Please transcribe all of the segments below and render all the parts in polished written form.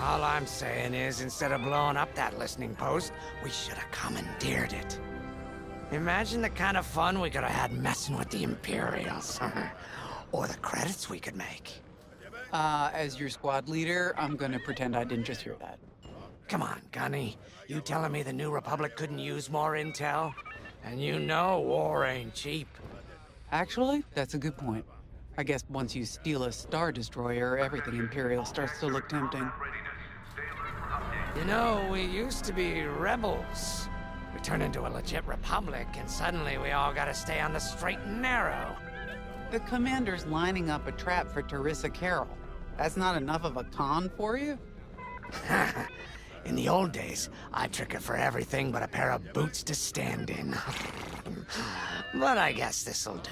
All I'm saying is, instead of blowing up that listening post, we should have commandeered it. Imagine the kind of fun we could have had messing with the Imperials. Or the credits we could make. As your squad leader, I'm gonna pretend I didn't just hear that. Come on, Gunny. You telling me the New Republic couldn't use more intel? And you know war ain't cheap. Actually, that's a good point. I guess once you steal a Star Destroyer, everything Imperial starts to look tempting. You know, we used to be rebels. We turned into a legit republic, and suddenly we all gotta stay on the straight and narrow. The commander's lining up a trap for Teresa Carroll. That's not enough of a con for you? In the old days, I'd trick her for everything but a pair of boots to stand in. But I guess this'll do.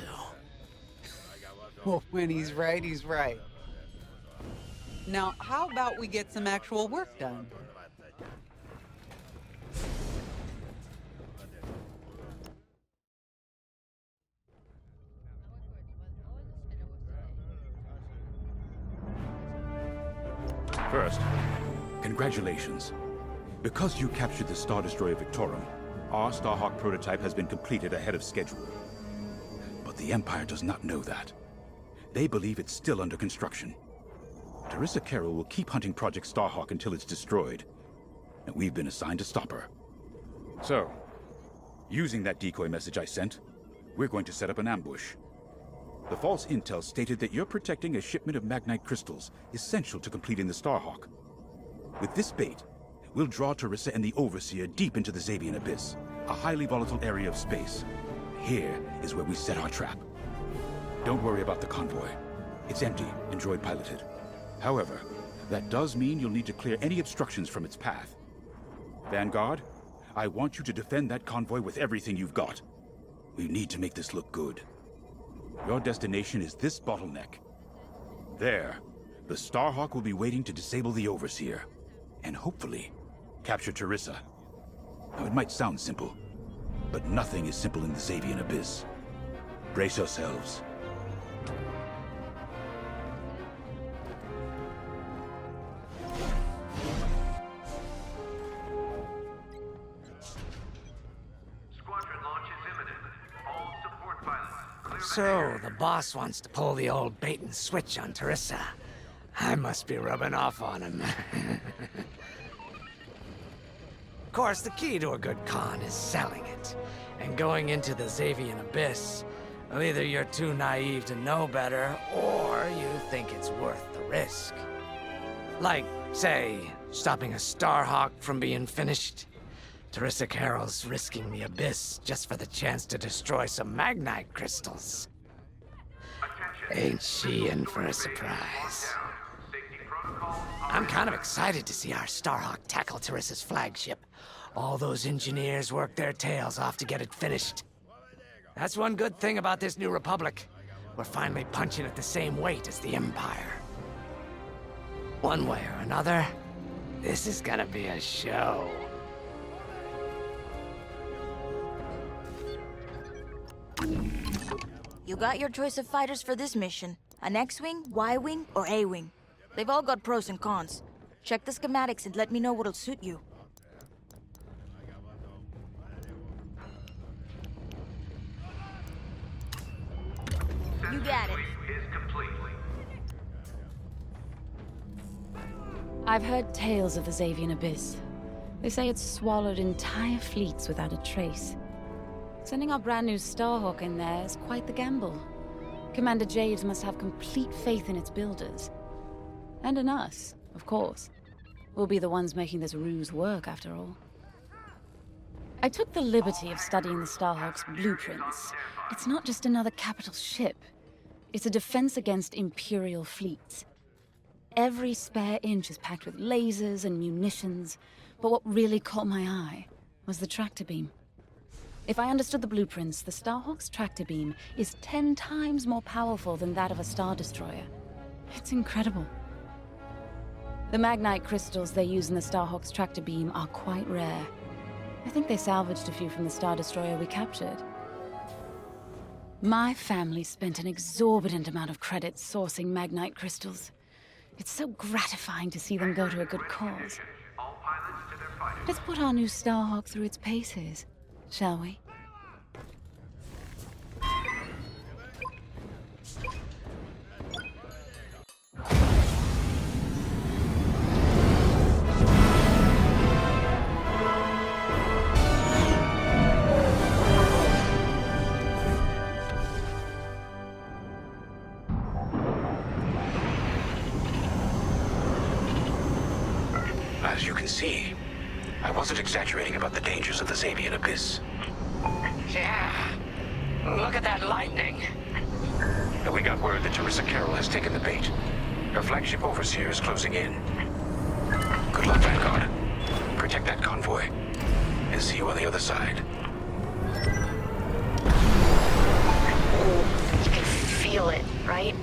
Well, when he's right, he's right. Now, how about we get some actual work done? First, congratulations. Because you captured the Star Destroyer Victorum, our Starhawk prototype has been completed ahead of schedule. But the Empire does not know that. They believe it's still under construction. Teresa Carroll will keep hunting Project Starhawk until it's destroyed, and we've been assigned to stop her. So, using that decoy message I sent, we're going to set up an ambush. The false intel stated that you're protecting a shipment of Magnite crystals essential to completing the Starhawk. With this bait, we'll draw Teresa and the Overseer deep into the Xavian Abyss, a highly volatile area of space. Here is where we set our trap. Don't worry about the convoy. It's empty and droid-piloted. However, that does mean you'll need to clear any obstructions from its path. Vanguard, I want you to defend that convoy with everything you've got. We need to make this look good. Your destination is this bottleneck. There, the Starhawk will be waiting to disable the Overseer, and hopefully, capture Teresa. Now, it might sound simple, but nothing is simple in the Xavian Abyss. Brace yourselves. Squadron launch is imminent. All support pilots. So, the boss wants to pull the old bait and switch on Teresa. I must be rubbing off on him. Of course, the key to a good con is selling it. And going into the Xavian Abyss, well, either you're too naive to know better, or you think it's worth the risk. Like, say, stopping a Starhawk from being finished. Teresa Carroll's risking the Abyss just for the chance to destroy some Magnite crystals. Ain't she in for a surprise? I'm kind of excited to see our Starhawk tackle Teresa's flagship. All those engineers work their tails off to get it finished. That's one good thing about this New Republic. We're finally punching at the same weight as the Empire. One way or another, this is gonna be a show. You got your choice of fighters for this mission. An X-Wing, Y-Wing, or A-Wing. They've all got pros and cons. Check the schematics and let me know what'll suit you. You got it. I've heard tales of the Xavian Abyss. They say it's swallowed entire fleets without a trace. Sending our brand new Starhawk in there is quite the gamble. Commander Javes must have complete faith in its builders. And in us, of course. We'll be the ones making this ruse work, after all. I took the liberty of studying the Starhawk's blueprints. It's not just another capital ship. It's a defense against Imperial fleets. Every spare inch is packed with lasers and munitions, but what really caught my eye was the tractor beam. If I understood the blueprints, the Starhawk's tractor beam is 10 times more powerful than that of a Star Destroyer. It's incredible. The Magnite crystals they use in the Starhawk's tractor beam are quite rare. I think they salvaged a few from the Star Destroyer we captured. My family spent an exorbitant amount of credits sourcing Magnite crystals. It's so gratifying to see them go to a good cause. All pilots to their fighters. Let's put our new Starhawk through its paces, shall we? As you can see, I wasn't exaggerating about the dangers of the Xavian Abyss. Yeah. Look at that lightning. We got word that Teresa Carroll has taken the bait. Her flagship overseer is closing in. Good luck, Vanguard. Protect that convoy. And see you on the other side. You can feel it, right?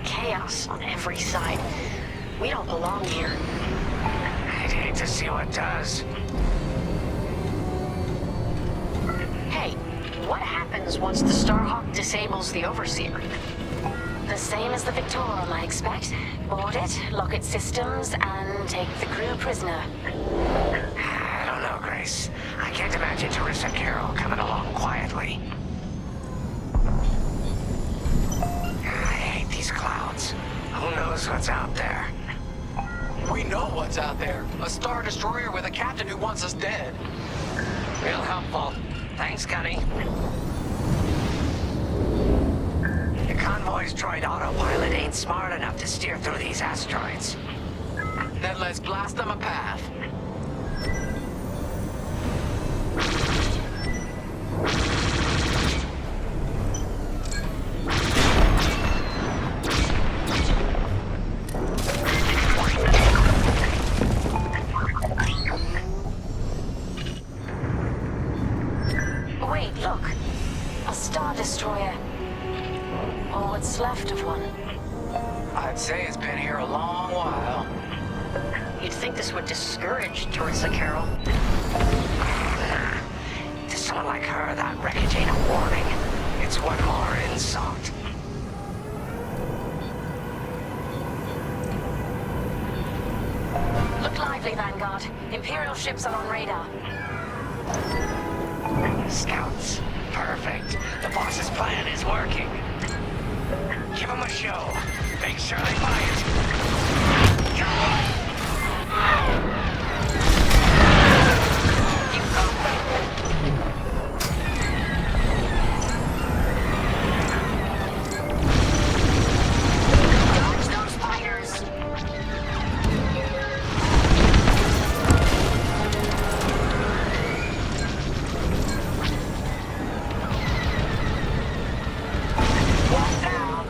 Chaos on every side. We don't belong here. I'd hate to see what does. Hey, what happens once the Starhawk disables the Overseer? The same as the Victorum, I expect. Board it, lock its systems, and take the crew prisoner. I don't know, Grace. I can't imagine Teresa Carroll coming along quietly. I hate these clouds. Who knows what's out there? We know what's out there. A Star Destroyer with a captain who wants us dead. Real helpful. Thanks, Gunny. The convoy's droid autopilot ain't smart enough to steer through these asteroids. Then let's blast them a path. Wait, look. A Star Destroyer. Or what's left of one. I'd say it's been here a long while. You'd think this would discourage Teresa Carroll. To someone like her, that wreckage ain't a warning. It's one more insult. Look lively, Vanguard. Imperial ships are on radar. Scouts. Perfect. The boss's plan is working. Give them a show. Make sure they buy it. You're right. You go. Dodge those fighters. One down.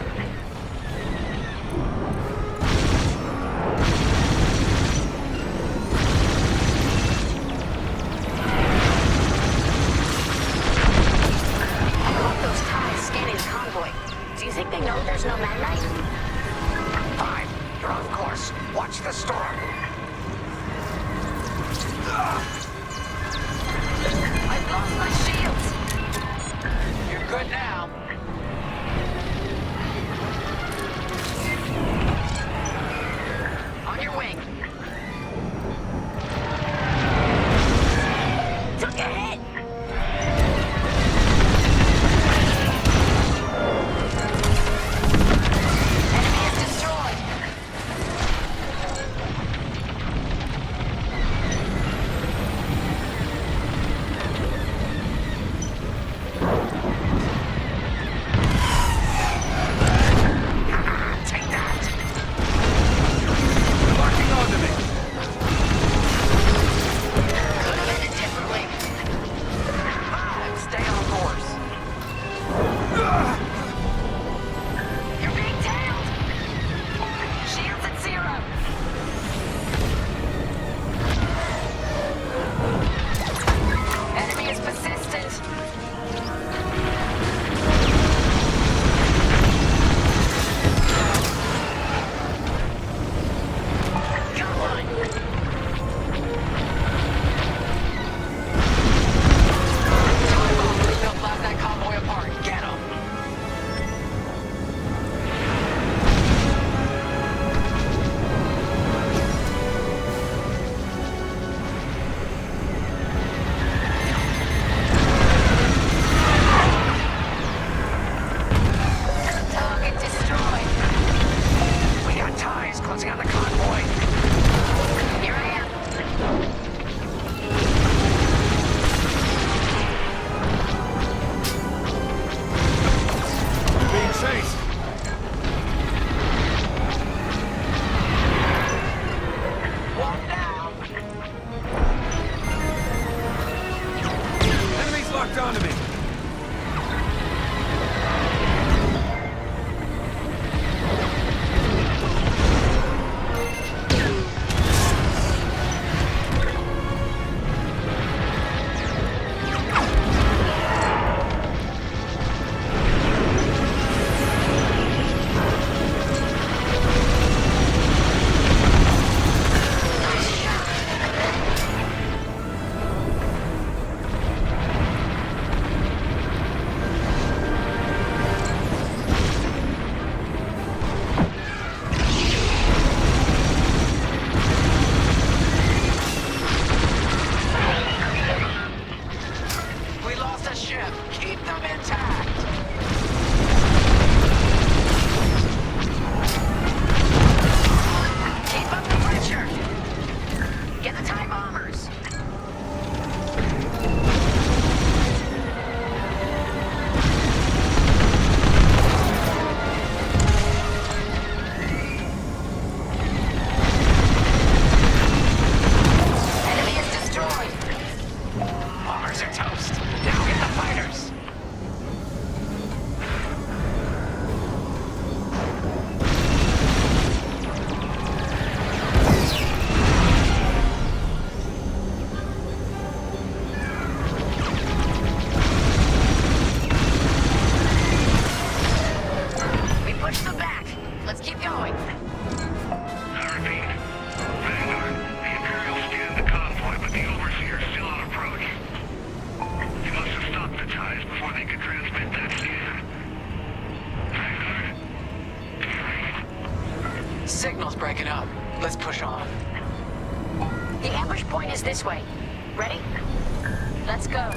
The ambush point is this way. Ready? Let's go.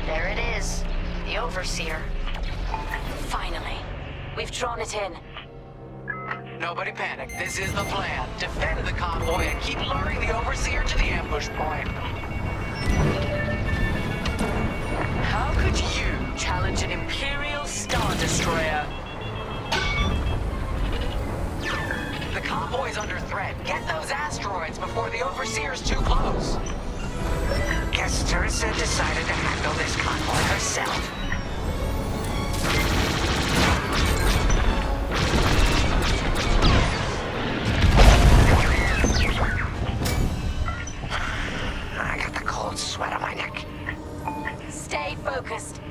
There it is. The Overseer. Finally. We've drawn it in. Nobody panic. This is the plan. Defend the convoy and keep luring the Overseer to the ambush point. How could you challenge an Imperial Star Destroyer? The convoy's under threat. Get those asteroids before the Overseer's too close. Guess Teresa decided to handle this convoy herself. I got the cold sweat on my neck. Stay focused.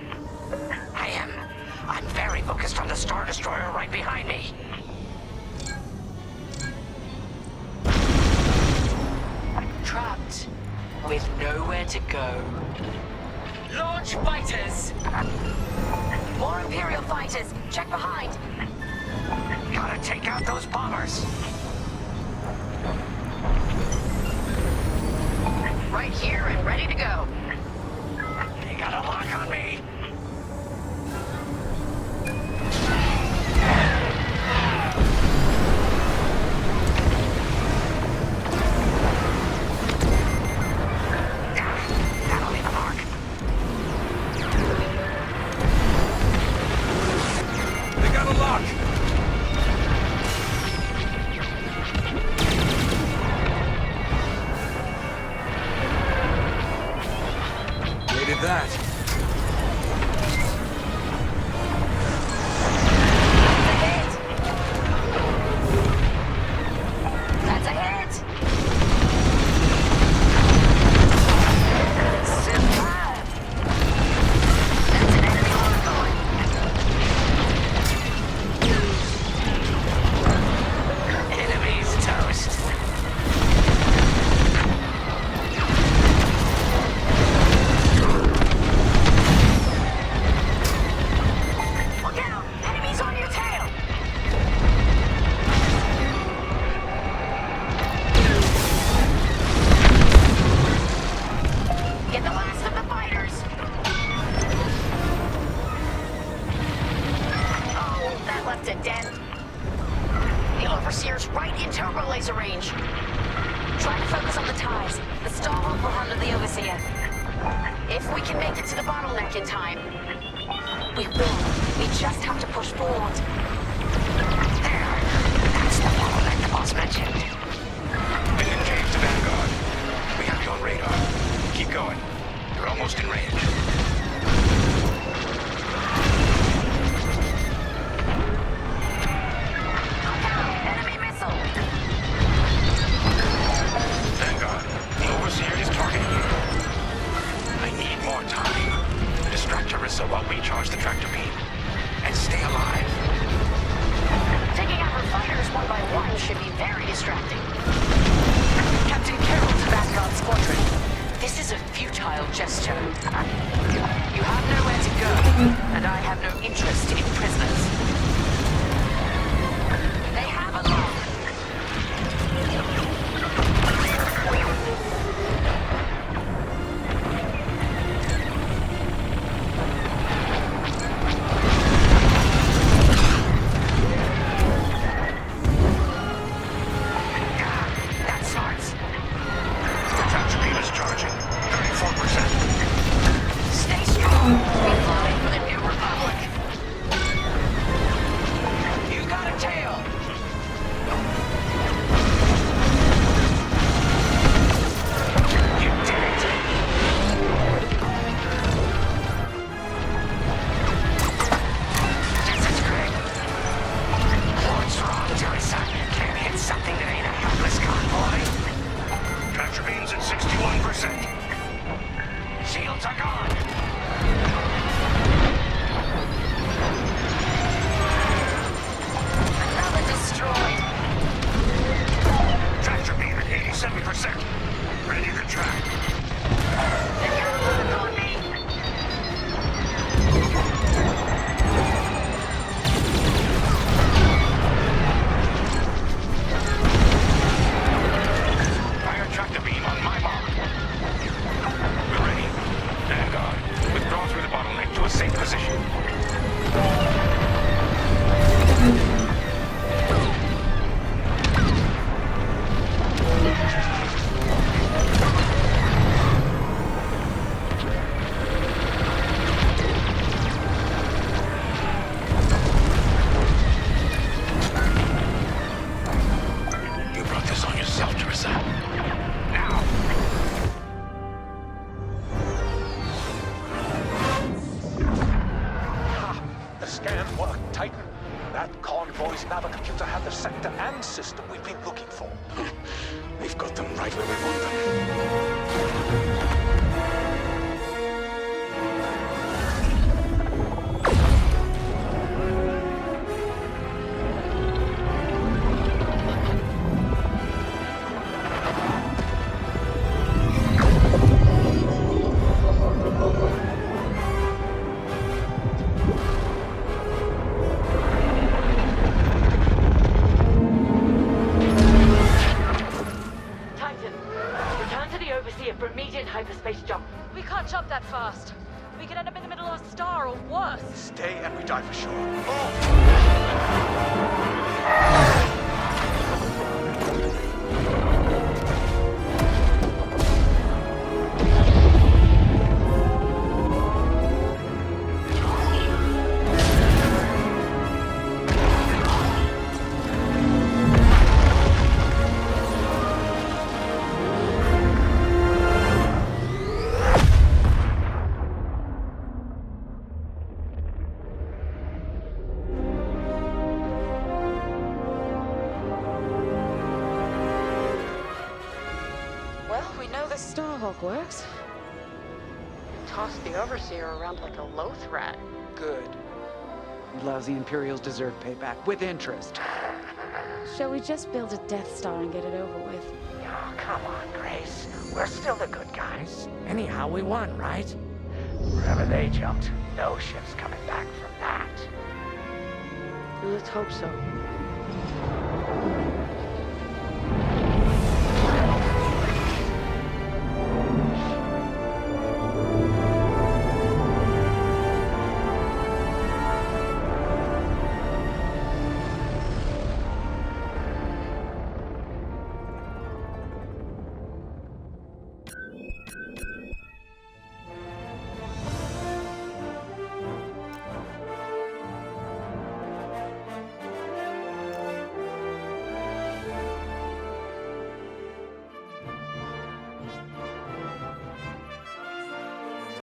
I am. I'm very focused on the Star Destroyer right behind me. Trapped. With nowhere to go. Launch fighters! More Imperial fighters! Check behind! Gotta take out those bombers. Right here and ready to go. They got a lock on me. That'll leave a mark. They got a lock! They did that. That's a hit! Superb! That's an enemy ongoing. Enemies toast. Look out! Enemies on your tail! Get the last of the fighters! Oh, that left a dent. The Overseer's right in turbo laser range. Try to focus on the ties. The Starhawk will handle the Overseer. If we can make it to the bottleneck in time, we will. We just have to push forward. There. That's the bottleneck the boss mentioned. Engage the Vanguard. We have you on radar. Keep going. You're almost in range. Look out! Enemy missile! Vanguard, the Overseer is targeting you. I need more time. Distract Teresa while we charge the tractor beam. And stay alive. Taking out her fighters one by one should be very distracting. Captain Carroll's Vanguard Squadron. This is a futile gesture. You have nowhere to go, and I have no interest in prisoners. They have a lock. That starts. The tractor beam is charging. 34%. Stay strong. We fly for the New Republic. You brought this on yourself, Teresa. Now! The scan worked, Titan. That convoy's navicomputer had the sector and system we've been looking for. We've got them right where we want them. Titan, return to the Overseer for immediate hyperspace jump. We can't jump that fast. We could end up in the middle of a star or worse. Stay and we die for sure. Oh! Well, we know the Starhawk works. Toss the Overseer around like a loath rat. Good. Lousy Imperials deserve payback, with interest. Shall we just build a Death Star and get it over with? Oh, come on, Grace. We're still the good guys. Anyhow, we won, right? Wherever they jumped, no ship's coming back from that. Let's hope so.